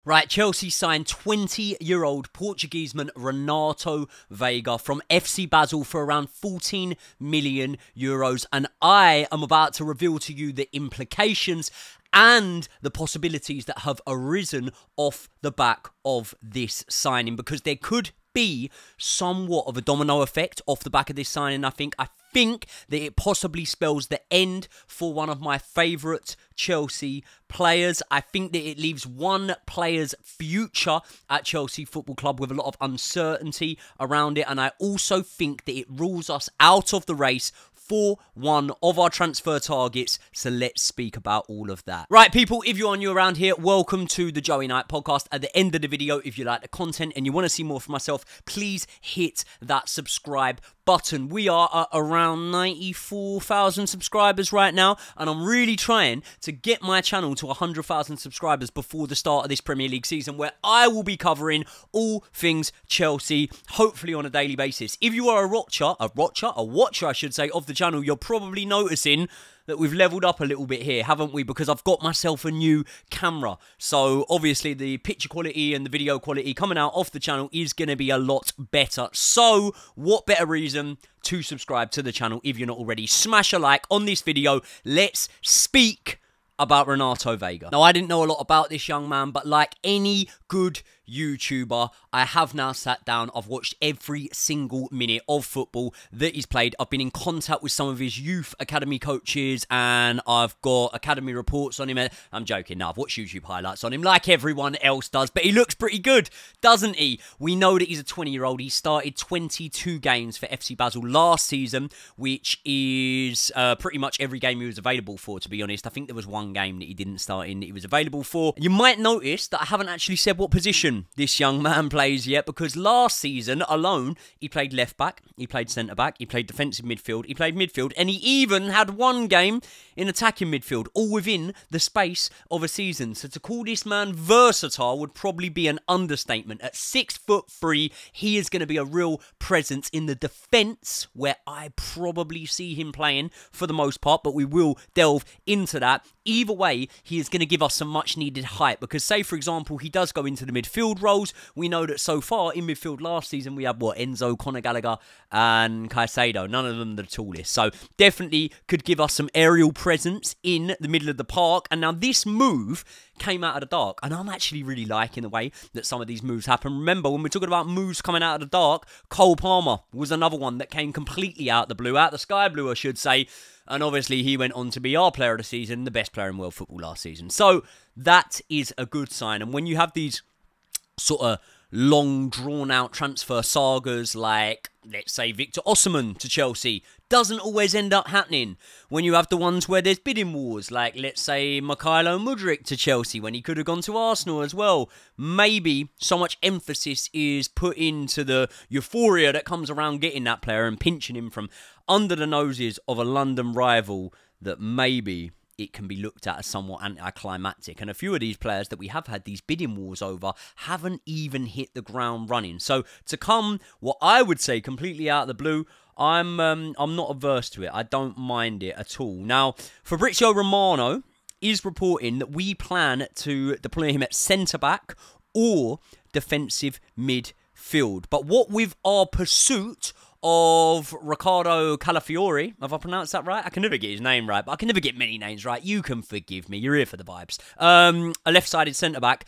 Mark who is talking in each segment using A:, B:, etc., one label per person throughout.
A: Right, Chelsea signed 20-year-old Portugueseman Renato Veiga from FC Basel for around 14 million euros. And I am about to reveal to you the implications and the possibilities that have arisen off the back of this signing, because there could be somewhat of a domino effect off the back of this signing. I think that it possibly spells the end for one of my favourite Chelsea players. I think that it leaves one player's future at Chelsea Football Club with a lot of uncertainty around it. And I also think that it rules us out of the race for one of our transfer targets. So let's speak about all of that. Right, people, if you're new around here, welcome to the Joey Knight podcast. At the end of the video, if you like the content and you want to see more from myself, please hit that subscribe button. We are at around 94,000 subscribers right now, and I'm really trying to get my channel to 100,000 subscribers before the start of this Premier League season, where I will be covering all things Chelsea, hopefully on a daily basis. If you are a watcher, I should say, of the channel, you're probably noticing that we've leveled up a little bit here, haven't we? Because I've got myself a new camera. So obviously the picture quality and the video quality coming out off the channel is going to be a lot better. So what better reason to subscribe to the channel if you're not already? Smash a like on this video. Let's speak about Renato Veiga. Now, I didn't know a lot about this young man, but like any good YouTuber, I have now sat down. I've watched every single minute of football that he's played. I've been in contact with some of his youth academy coaches, and I've got academy reports on him. I'm joking. No, I've watched YouTube highlights on him like everyone else does, but he looks pretty good, doesn't he? We know that he's a 20-year-old. He started 22 games for FC Basel last season, which is pretty much every game he was available for, to be honest. I think there was one game that he didn't start in that he was available for. You might notice that I haven't actually said what position this young man plays yet, because last season alone, he played left back, he played centre back, he played defensive midfield, he played midfield, and he even had one game in attacking midfield, all within the space of a season. So to call this man versatile would probably be an understatement. At 6'3", he is going to be a real presence in the defence, where I probably see him playing for the most part, but we will delve into that. Either way, he is going to give us some much needed height, because say, for example, he does go into the midfield roles. We know that so far in midfield last season, we had, Enzo, Conor Gallagher and Caicedo. None of them the tallest. So definitely could give us some aerial presence in the middle of the park. And now this move came out of the dark, and I'm actually really liking the way that some of these moves happen. Remember, when we're talking about moves coming out of the dark, Cole Palmer was another one that came completely out the blue, out the sky blue, I should say. And obviously, he went on to be our player of the season, the best player in world football last season. So that is a good sign. And when you have these sort of long, drawn-out transfer sagas like, let's say, Victor Osimhen to Chelsea, doesn't always end up happening. When you have the ones where there's bidding wars, like, let's say, Mykhailo Mudryk to Chelsea, when he could have gone to Arsenal as well, maybe so much emphasis is put into the euphoria that comes around getting that player and pinching him from under the noses of a London rival that maybe it can be looked at as somewhat anticlimactic. And a few of these players that we have had these bidding wars over haven't even hit the ground running. So to come, what I would say, completely out of the blue, I'm not averse to it. I don't mind it at all. Now, Fabrizio Romano is reporting that we plan to deploy him at centre-back or defensive midfield. But what with our pursuit of Riccardo Calafiori, have I pronounced that right? I can never get his name right, but I can never get many names right. You can forgive me. You're here for the vibes. A left-sided centre-back.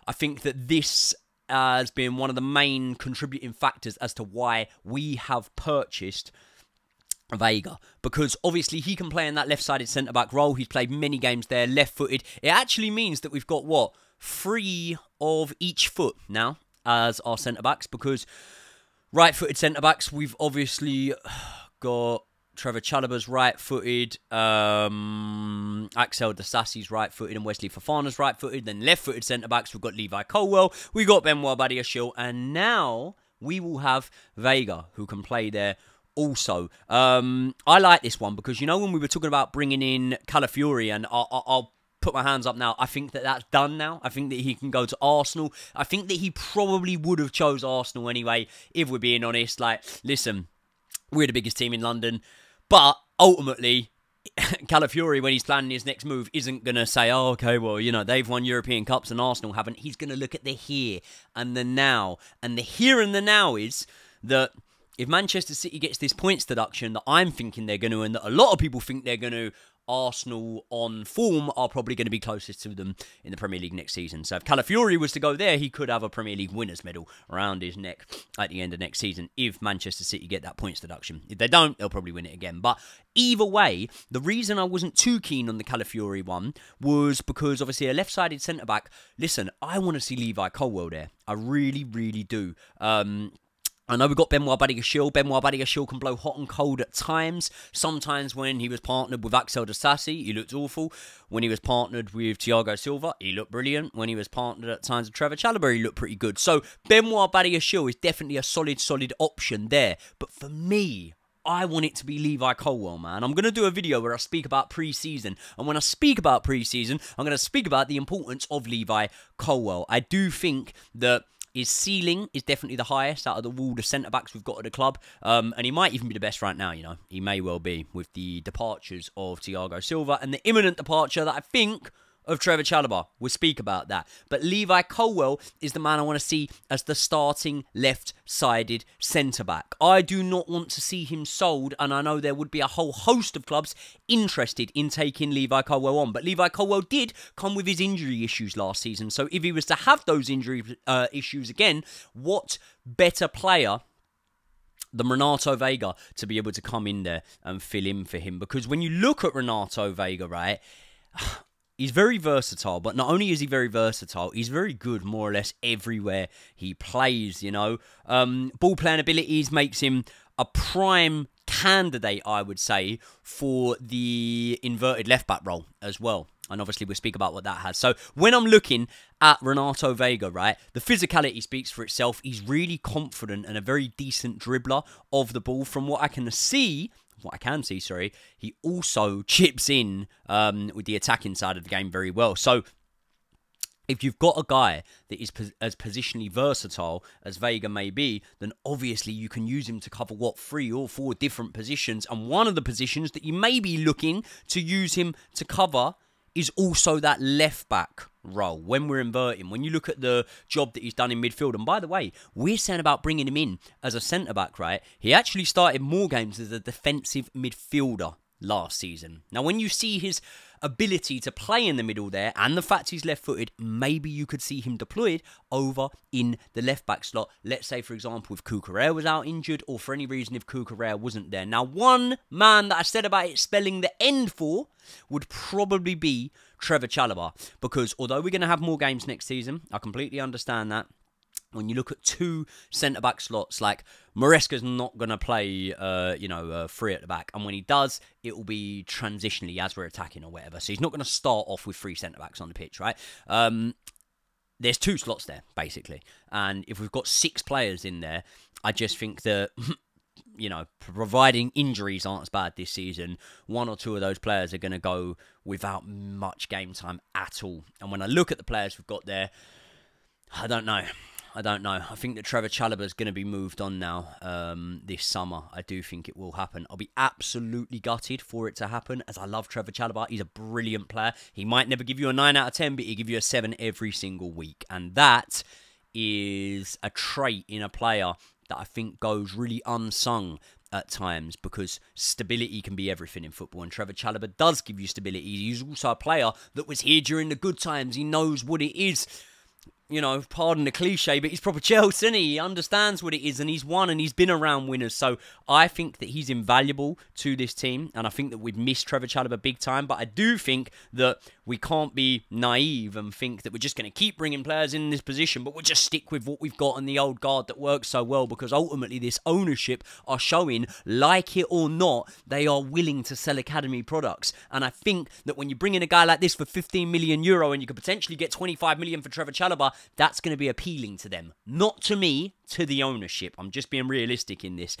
A: I think that this has been one of the main contributing factors as to why we have purchased Veiga, because obviously he can play in that left-sided centre-back role. He's played many games there, left-footed. It actually means that we've got, 3 of each foot now as our centre-backs, because right-footed centre-backs, we've obviously got Trevor Chalobah's right-footed, Axel Disasi's right-footed, and Wesley Fofana's right-footed. Then left-footed centre-backs, we've got Levi Colwell, we've got Benoit Badiashile, and now we will have Veiga, who can play there also. I like this one, because, you know, when we were talking about bringing in Calafiori, and I'll put my hands up now, I think that that's done now. I think that he can go to Arsenal. I think that he probably would have chose Arsenal anyway, if we're being honest. Like, listen, we're the biggest team in London, but ultimately, Calafiori, when he's planning his next move, isn't going to say, oh, okay, well, you know, they've won European Cups and Arsenal haven't. He's going to look at the here and the now. And the here and the now is that if Manchester City gets this points deduction that I'm thinking they're going to, and that a lot of people think they're going to, Arsenal on form are probably going to be closest to them in the Premier League next season. So if Calafiori was to go there, he could have a Premier League winners medal around his neck at the end of next season if Manchester City get that points deduction. If they don't, they'll probably win it again. But either way, the reason I wasn't too keen on the Calafiori one was because obviously a left-sided centre-back, listen, I want to see Levi Colwill there. I really, really do. I know we've got Benoit Badiashile. Benoit Badiashile can blow hot and cold at times. Sometimes when he was partnered with Axel Disasi, he looked awful. When he was partnered with Thiago Silva, he looked brilliant. When he was partnered at times with Trevor Chalobah, he looked pretty good. So Benoit Badiashile is definitely a solid option there. But for me, I want it to be Levi Colwill, man. I'm going to do a video where I speak about pre-season. And when I speak about pre-season, I'm going to speak about the importance of Levi Colwill. I do think that his ceiling is definitely the highest out of all the centre-backs we've got at the club. And he might even be the best right now, you know. He may well be with the departures of Thiago Silva and the imminent departure that I think of Trevor Chalobah. We'll speak about that. But Levi Colwill is the man I want to see as the starting left-sided centre-back. I do not want to see him sold, and I know there would be a whole host of clubs interested in taking Levi Colwill on. But Levi Colwill did come with his injury issues last season. So if he was to have those injury issues again, what better player than Renato Veiga to be able to come in there and fill in for him? Because when you look at Renato Veiga, right, he's very versatile, but not only is he very versatile, he's very good more or less everywhere he plays, you know. Ball playing abilities makes him a prime candidate, I would say, for the inverted left-back role as well. And obviously we'll speak about what that has. So when I'm looking at Renato Veiga, right, the physicality speaks for itself. He's really confident and a very decent dribbler of the ball. From what I can see, he also chips in with the attacking side of the game very well. So if you've got a guy that is as positionally versatile as Veiga may be, then obviously you can use him to cover, 3 or 4 different positions. And one of the positions that you may be looking to use him to cover is also that left-back role when we're inverting. When you look at the job that he's done in midfield, and by the way, we're saying about bringing him in as a centre-back, right? He actually started more games as a defensive midfielder last season. Now, when you see his ability to play in the middle there, and the fact he's left-footed, maybe you could see him deployed over in the left-back slot. Let's say, for example, if Cucurella was out injured, or for any reason if Cucurella wasn't there. Now, one man that I said about it spelling the end for would probably be Trevor Chalobah, because although we're going to have more games next season, I completely understand that. When you look at 2 centre-back slots, like Maresca's not going to play, free at the back. And when he does, it will be transitionally as we're attacking or whatever. So he's not going to start off with 3 centre-backs on the pitch, right? There's 2 slots there, basically. And if we've got 6 players in there, I just think that, you know, providing injuries aren't as bad this season, 1 or 2 of those players are going to go without much game time at all. And when I look at the players we've got there, I don't know. I think that Trevor Chalobah is going to be moved on now this summer. I do think it will happen. I'll be absolutely gutted for it to happen, as I love Trevor Chalobah. He's a brilliant player. He might never give you a 9 out of 10, but he'll give you a 7 every single week. And that is a trait in a player that I think goes really unsung at times, because stability can be everything in football, and Trevor Chalobah does give you stability. He's also a player that was here during the good times. He knows what it is. You know, pardon the cliche, but he's proper Chelsea, isn't he? He understands what it is, and he's won, and he's been around winners. So I think that he's invaluable to this team, and I think that we've missed Trevor Chalobah big time. But I do think that we can't be naive and think that we're just going to keep bringing players in this position, but we'll just stick with what we've got in the old guard that works so well, because ultimately this ownership are showing, like it or not, they are willing to sell academy products. And I think that when you bring in a guy like this for €15 million and you could potentially get 25 million for Trevor Chalobah, that's going to be appealing to them. Not to me, to the ownership. I'm just being realistic in this.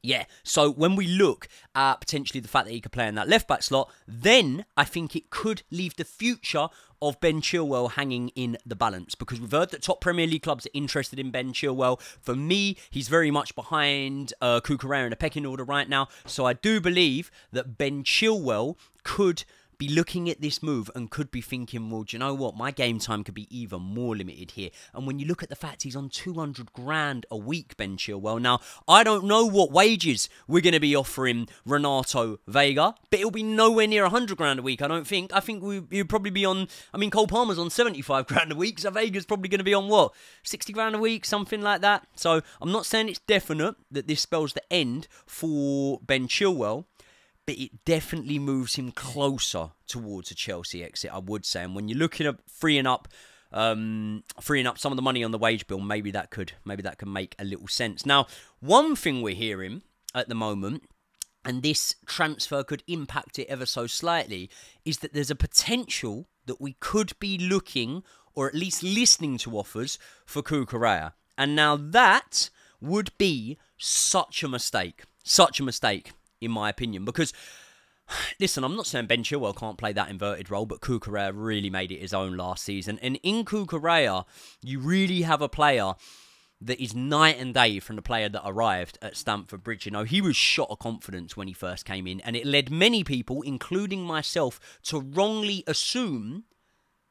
A: Yeah, so when we look at potentially the fact that he could play in that left-back slot, then I think it could leave the future of Ben Chilwell hanging in the balance, because we've heard that top Premier League clubs are interested in Ben Chilwell. For me, he's very much behind Cucurella in the pecking order right now, so I do believe that Ben Chilwell could be looking at this move and could be thinking, well, do you know what? My game time could be even more limited here. And when you look at the fact he's on 200 grand a week, Ben Chilwell. Now, I don't know what wages we're going to be offering Renato Veiga, but it'll be nowhere near 100 grand a week, I don't think. I think we'd probably be on, I mean, Cole Palmer's on 75 grand a week, so Veiga's probably going to be on, what, 60 grand a week, something like that. So I'm not saying it's definite that this spells the end for Ben Chilwell, but it definitely moves him closer towards a Chelsea exit, I would say. And when you're looking at freeing up some of the money on the wage bill, maybe that could make a little sense. Now, one thing we're hearing at the moment, and this transfer could impact it ever so slightly, is that there's a potential that we could be looking, or at least listening to offers for Cucurella. And now that would be such a mistake. Such a mistake, in my opinion, because, listen, I'm not saying Ben Chilwell can't play that inverted role, but Cucurella really made it his own last season. And in Cucurella, you really have a player that is night and day from the player that arrived at Stamford Bridge. You know, he was shot of confidence when he first came in, and it led many people, including myself, to wrongly assume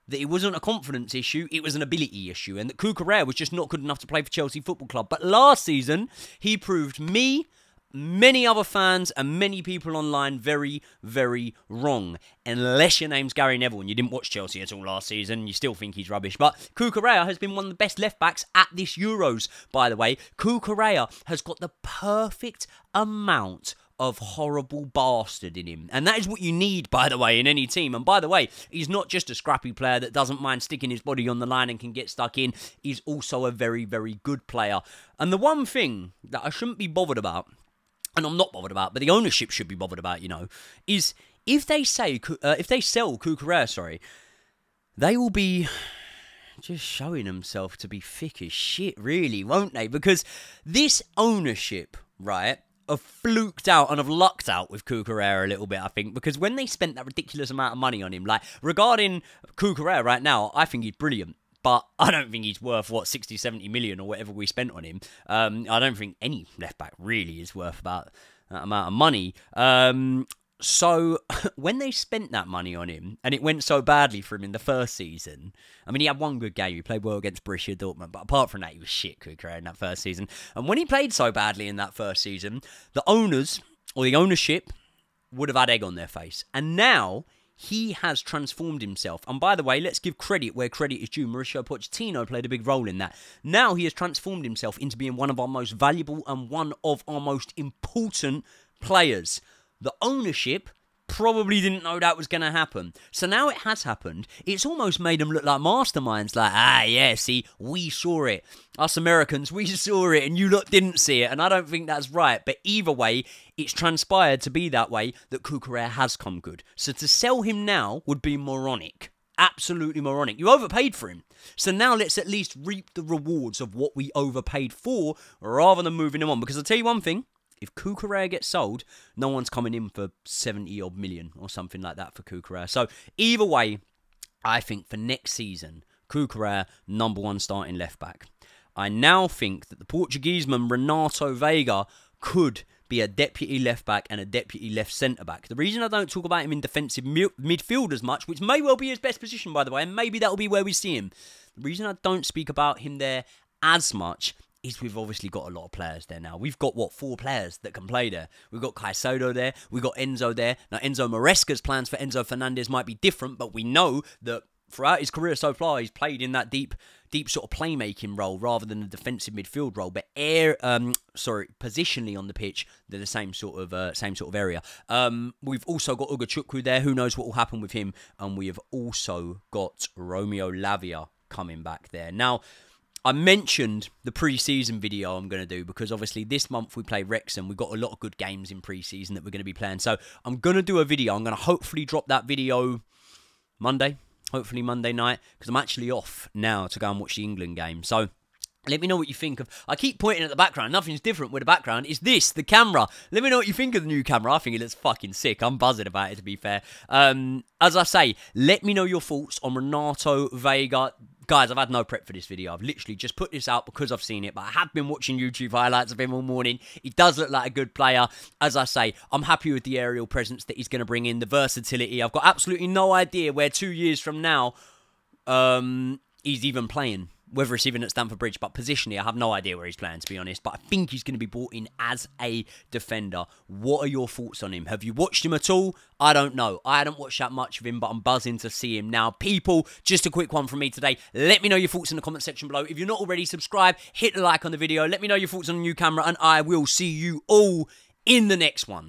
A: that it wasn't a confidence issue, it was an ability issue, and that Cucurella was just not good enough to play for Chelsea Football Club. But last season, he proved me, many other fans and many people online very, very wrong. Unless your name's Gary Neville and you didn't watch Chelsea at all last season, and you still think he's rubbish. But Cucurella has been one of the best left-backs at this Euros, by the way. Cucurella has got the perfect amount of horrible bastard in him. And that is what you need, by the way, in any team. And by the way, he's not just a scrappy player that doesn't mind sticking his body on the line and can get stuck in. He's also a very, very good player. And the one thing that I shouldn't be bothered about, and I'm not bothered about, but the ownership should be bothered about, you know, is if they sell Cucurella, they will be just showing themselves to be thick as shit, really, won't they? Because this ownership, right, have fluked out and have lucked out with Cucurella a little bit, I think, because when they spent that ridiculous amount of money on him, like, regarding Cucurella right now, I think he's brilliant. But I don't think he's worth, what, 60, 70 million or whatever we spent on him. I don't think any left-back really is worth about that amount of money. So when they spent that money on him, and it went so badly for him in the first season, I mean, he had one good game. He played well against Borussia Dortmund, but apart from that, he was shit, Cucurella, in that first season. And when he played so badly in that first season, the owners, or the ownership, would have had egg on their face. And now he has transformed himself. And by the way, let's give credit where credit is due. Mauricio Pochettino played a big role in that. Now he has transformed himself into being one of our most valuable and one of our most important players. The ownership probably didn't know that was going to happen. So now it has happened. It's almost made them look like masterminds. Like, yeah, see, we saw it. Us Americans, we saw it, and you lot didn't see it. And I don't think that's right. But either way, it's transpired to be that way, that Cucurella has come good. So to sell him now would be moronic. Absolutely moronic. You overpaid for him. So now let's at least reap the rewards of what we overpaid for, rather than moving him on. Because I'll tell you one thing. If Cucurella gets sold, no one's coming in for 70-odd million or something like that for Cucurella. So either way, I think for next season, Cucurella, #1 starting left-back. I now think that the Portuguese man, Renato Veiga, could be a deputy left-back and a deputy left centre-back. The reason I don't talk about him in defensive midfield as much, which may well be his best position, by the way, and maybe that'll be where we see him. The reason I don't speak about him there as much is we've obviously got a lot of players there now. We've got, what, 4 players that can play there. We've got Caicedo there. We've got Enzo there. Now, Enzo Maresca's plans for Enzo Fernandez might be different, but we know that throughout his career so far, he's played in that deep sort of playmaking role rather than a defensive midfield role. But positionally on the pitch, they're the same sort of area. We've also got Ugachukwu there. Who knows what will happen with him? And we have also got Romeo Lavia coming back there. Now, I mentioned the pre-season video I'm going to do because obviously this month we play Wrexham. We've got a lot of good games in pre-season that we're going to be playing. So I'm going to do a video. I'm going to hopefully drop that video Monday. Hopefully Monday night, because I'm actually off now to go and watch the England game. So Let me know what you think of... I keep pointing at the background. Nothing's different with the background. It's this, the camera. Let me know what you think of the new camera. I think it looks fucking sick. I'm buzzing about it, to be fair. As I say, let me know your thoughts on Renato Veiga. Guys, I've had no prep for this video. I've literally just put this out because I've seen it, but I have been watching YouTube highlights of him all morning. He does look like a good player. As I say, I'm happy with the aerial presence that he's going to bring in, the versatility. I've got absolutely no idea where 2 years from now he's even playing. Whether it's even at Stamford Bridge, but positionally, I have no idea where he's playing, to be honest. But I think he's going to be brought in as a defender. What are your thoughts on him? Have you watched him at all? I don't know. I hadn't watched that much of him, but I'm buzzing to see him now. People, just a quick one from me today. Let me know your thoughts in the comment section below. If you're not already subscribed, hit the like on the video. Let me know your thoughts on the new camera, and I will see you all in the next one.